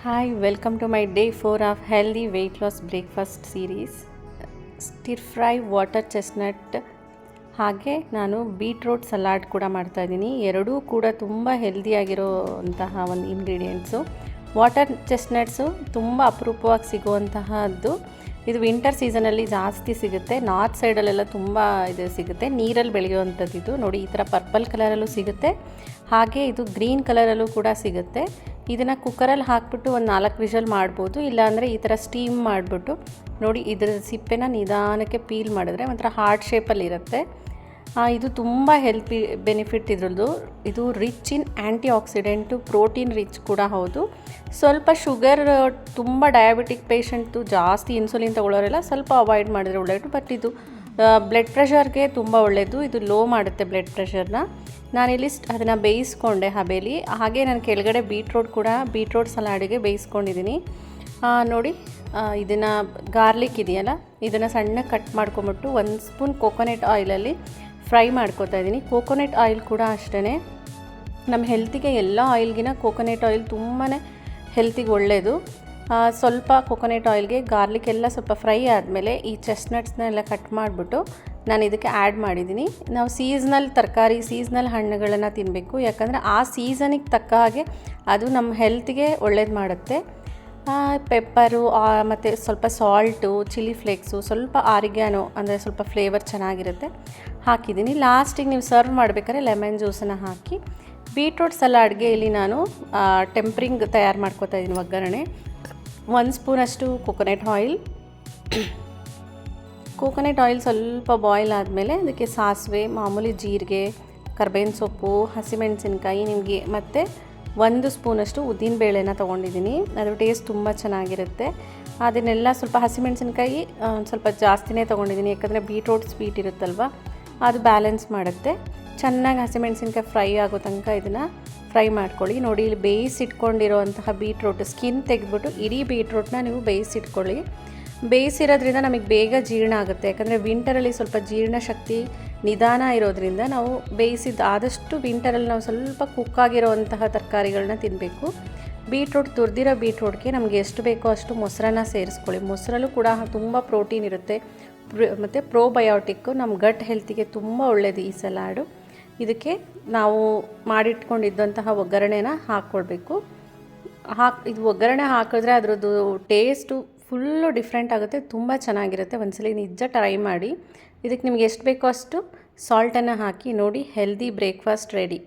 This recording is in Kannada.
Hi, welcome to my day 4 of healthy weight loss breakfast series. Stir fry water chestnut ಹಾಗೆ ನಾನು ಬೀಟ್ರೂಟ್ ಸಲಾಡ್ ಕೂಡ ಮಾಡ್ತಾಯಿದ್ದೀನಿ. ಎರಡೂ ಕೂಡ ತುಂಬ ಹೆಲ್ದಿಯಾಗಿರೋಂತಹ ಒಂದು ಇಂಗ್ರೀಡಿಯೆಂಟ್ಸು. ವಾಟರ್ ಚೆಸ್ಟ್ನಟ್ಸು ತುಂಬ ಅಪರೂಪವಾಗಿ ಸಿಗುವಂತಹದ್ದು. ಇದು ವಿಂಟರ್ ಸೀಸನಲ್ಲಿ ಜಾಸ್ತಿ ಸಿಗುತ್ತೆ. ನಾರ್ತ್ ಸೈಡಲ್ಲೆಲ್ಲ ತುಂಬ ಇದು ಸಿಗುತ್ತೆ. ನೀರಲ್ಲಿ ಬೆಳೆಯುವಂಥದ್ದು ಇದು. ನೋಡಿ, ಈ ಥರ ಪರ್ಪಲ್ ಕಲರಲ್ಲೂ ಸಿಗುತ್ತೆ, ಹಾಗೆ ಇದು ಗ್ರೀನ್ ಕಲರಲ್ಲೂ ಕೂಡ ಸಿಗುತ್ತೆ. ಇದನ್ನು ಕುಕ್ಕರಲ್ಲಿ ಹಾಕಿಬಿಟ್ಟು ಒಂದು 4 ವಿಷಲ್ ಮಾಡ್ಬೋದು. ಇಲ್ಲಾಂದರೆ ಈ ಥರ ಸ್ಟೀಮ್ ಮಾಡಿಬಿಟ್ಟು ನೋಡಿ, ಇದರ ಸಿಪ್ಪೆನ ನಿಧಾನಕ್ಕೆ ಪೀಲ್ ಮಾಡಿದ್ರೆ ಒಂಥರ ಹಾರ್ಟ್ ಶೇಪಲ್ಲಿರುತ್ತೆ. ಇದು ತುಂಬ ಹೆಲ್ತ್ ಬೆನಿಫಿಟ್ ಇದ್ರದ್ದು. ಇದು rich in anti accident, protein rich ಕೂಡ ಹೌದು. ಸ್ವಲ್ಪ ಶುಗರ್, ತುಂಬ ಡಯಾಬಿಟಿಕ್ ಪೇಷಂಟು, ಜಾಸ್ತಿ ಇನ್ಸುಲಿನ್ ತೊಗೊಳ್ಳೋರೆಲ್ಲ ಸ್ವಲ್ಪ ಅವಾಯ್ಡ್ ಮಾಡಿದ್ರೆ ಒಳ್ಳೆಯದು. ಬಟ್ ಇದು ಬ್ಲಡ್ ಪ್ರೆಷರ್ಗೆ ತುಂಬ ಒಳ್ಳೆಯದು. ಇದು ಲೋ ಮಾಡುತ್ತೆ ಬ್ಲಡ್ ಪ್ರೆಷರ್ನ. ನಾನಿಲ್ಲಿ ಅದನ್ನು ಬೇಯಿಸ್ಕೊಂಡೆ ಹಬೇಲಿ. ಹಾಗೆ ನಾನು ಕೆಳಗಡೆ ಬೀಟ್ರೋಟ್ ಸಲಾಡಿಗೆ ಬೇಯಿಸ್ಕೊಂಡಿದ್ದೀನಿ. ನೋಡಿ, ಇದನ್ನು ಗಾರ್ಲಿಕ್ ಇದೆಯಲ್ಲ, ಇದನ್ನು ಸಣ್ಣ ಕಟ್ ಮಾಡ್ಕೊಂಬಿಟ್ಟು 1 ಸ್ಪೂನ್ ಕೋಕೋನಟ್ ಆಯಿಲಲ್ಲಿ ಫ್ರೈ ಮಾಡ್ಕೊತಾ ಇದ್ದೀನಿ. ಕೋಕೋನಟ್ ಆಯಿಲ್ ಕೂಡ ಅಷ್ಟೇ ನಮ್ಮ ಹೆಲ್ತಿಗೆ, ಎಲ್ಲ ಆಯಿಲ್ಗಿನ ಕೋಕೋನಟ್ ಆಯಿಲ್ ತುಂಬಾ ಹೆಲ್ತಿಗೆ ಒಳ್ಳೆಯದು. ಸ್ವಲ್ಪ ಕೋಕೋನಟ್ ಆಯಿಲ್ಗೆ ಗಾರ್ಲಿಕ್ ಎಲ್ಲ ಸ್ವಲ್ಪ ಫ್ರೈ ಆದಮೇಲೆ ಈ ಚೆಸ್ಟ್ನಟ್ಸ್ನೆಲ್ಲ ಕಟ್ ಮಾಡಿಬಿಟ್ಟು ನಾನು ಇದಕ್ಕೆ ಆ್ಯಡ್ ಮಾಡಿದ್ದೀನಿ. ನಾವು ಸೀಸ್ನಲ್ ತರಕಾರಿ, ಸೀಸ್ನಲ್ ಹಣ್ಣುಗಳನ್ನು ತಿನ್ನಬೇಕು. ಯಾಕಂದರೆ ಆ ಸೀಸನಿಗೆ ತಕ್ಕ ಹಾಗೆ ಅದು ನಮ್ಮ ಹೆಲ್ತಿಗೆ ಒಳ್ಳೇದು ಮಾಡುತ್ತೆ. ಪೆಪ್ಪರು ಮತ್ತು ಸ್ವಲ್ಪ ಸಾಲ್ಟು, ಚಿಲ್ಲಿ ಫ್ಲೇಕ್ಸು, ಸ್ವಲ್ಪ ಆರಿಗ್ಯಾನೋ ಅಂದರೆ ಸ್ವಲ್ಪ ಫ್ಲೇವರ್ ಚೆನ್ನಾಗಿರುತ್ತೆ ಹಾಕಿದ್ದೀನಿ. ಲಾಸ್ಟಿಗೆ ನೀವು ಸರ್ವ್ ಮಾಡಬೇಕಾದ್ರೆ ಲೆಮನ್ ಜ್ಯೂಸನ್ನು ಹಾಕಿ. ಬೀಟ್ರೂಟ್ ಸಲಾಡ್ಗೆ ಇಲ್ಲಿ ನಾನು ಟೆಂಪ್ರಿಂಗ್ ತಯಾರು ಮಾಡ್ಕೊತಾ ಇದ್ದೀನಿ. ಒಗ್ಗರಣೆ 1 ಸ್ಪೂನಷ್ಟು ಕೋಕೋನಟ್ ಆಯಿಲ್ ಸ್ವಲ್ಪ ಬಾಯ್ಲ್ ಆದಮೇಲೆ ಅದಕ್ಕೆ ಸಾಸಿವೆ, ಮಾಮೂಲಿ ಜೀರಿಗೆ, ಕರ್ಬೇವಿನ ಸೊಪ್ಪು, ಹಸಿಮೆಣಸಿನ್ಕಾಯಿ ನಿಮಗೆ, ಮತ್ತು 1 ಸ್ಪೂನಷ್ಟು ಉದ್ದಿನಬೇಳೆನ ತೊಗೊಂಡಿದ್ದೀನಿ. ಅದು ಟೇಸ್ಟ್ ತುಂಬ ಚೆನ್ನಾಗಿರುತ್ತೆ. ಅದನ್ನೆಲ್ಲ ಸ್ವಲ್ಪ ಹಸಿಮೆಣಸಿನ್ಕಾಯಿ ಸ್ವಲ್ಪ ಜಾಸ್ತಿನೇ ತೊಗೊಂಡಿದ್ದೀನಿ, ಯಾಕಂದರೆ ಬೀಟ್ರೂಟ್ ಸ್ವೀಟ್ ಇರುತ್ತಲ್ವ, ಅದು ಬ್ಯಾಲೆನ್ಸ್ ಮಾಡುತ್ತೆ. ಚೆನ್ನಾಗಿ ಹಸಿಮೆಣಸಿನ್ಕಾಯಿ ಫ್ರೈ ಆಗೋ ತನಕ ಇದನ್ನು ಫ್ರೈ ಮಾಡ್ಕೊಳ್ಳಿ. ನೋಡಿ, ಇಲ್ಲಿ ಬೇಯಿಸಿಟ್ಕೊಂಡಿರೋಂತಹ ಬೀಟ್ರೂಟ್ ಸ್ಕಿನ್ ತೆಗೆದ್ಬಿಟ್ಟು ಇಡೀ ಬೀಟ್ರೂಟ್ನ ನೀವು ಬೇಯಿಸಿಟ್ಕೊಳ್ಳಿ. ಬೇಯಿಸಿರೋದ್ರಿಂದ ನಮಗೆ ಬೇಗ ಜೀರ್ಣ ಆಗುತ್ತೆ. ಯಾಕಂದರೆ ವಿಂಟರಲ್ಲಿ ಸ್ವಲ್ಪ ಜೀರ್ಣಶಕ್ತಿ ನಿಧಾನ ಇರೋದ್ರಿಂದ ನಾವು ಆದಷ್ಟು ವಿಂಟರಲ್ಲಿ ನಾವು ಸ್ವಲ್ಪ ಕುಕ್ಕಾಗಿರೋವಂತಹ ತರಕಾರಿಗಳನ್ನ ತಿನ್ನಬೇಕು. ತುರಿದಿರೋ ಬೀಟ್ರೂಟ್ಗೆ ನಮಗೆ ಎಷ್ಟು ಬೇಕೋ ಅಷ್ಟು ಮೊಸರನ್ನ ಸೇರಿಸ್ಕೊಳ್ಳಿ. ಮೊಸರಲ್ಲೂ ಕೂಡ ತುಂಬ ಪ್ರೋಟೀನ್ ಇರುತ್ತೆ, ಮತ್ತು ಪ್ರೋಬಯೋಟಿಕ್ಕು, ನಮ್ಮ ಗಟ್ ಹೆಲ್ತಿಗೆ ತುಂಬ ಒಳ್ಳೆಯದು ಈ ಸಲಾಡು. ಇದಕ್ಕೆ ನಾವು ಮಾಡಿಟ್ಕೊಂಡಿದ್ದಂತಹ ಒಗ್ಗರಣೆನ ಹಾಕ್ಕೊಳ್ಬೇಕು. ಇದು ಒಗ್ಗರಣೆ ಹಾಕಿದ್ರೆ ಅದರದ್ದು ಟೇಸ್ಟು ಫುಲ್ಲು ಡಿಫ್ರೆಂಟ್ ಆಗುತ್ತೆ, ತುಂಬ ಚೆನ್ನಾಗಿರುತ್ತೆ. ಒಂದ್ಸಲ ನಿಜ ಟ್ರೈ ಮಾಡಿ. ಇದಕ್ಕೆ ನಿಮಗೆ ಎಷ್ಟು ಬೇಕೋ ಅಷ್ಟು ಸಾಲ್ಟನ್ನು ಹಾಕಿ ನೋಡಿ. Healthy breakfast ready.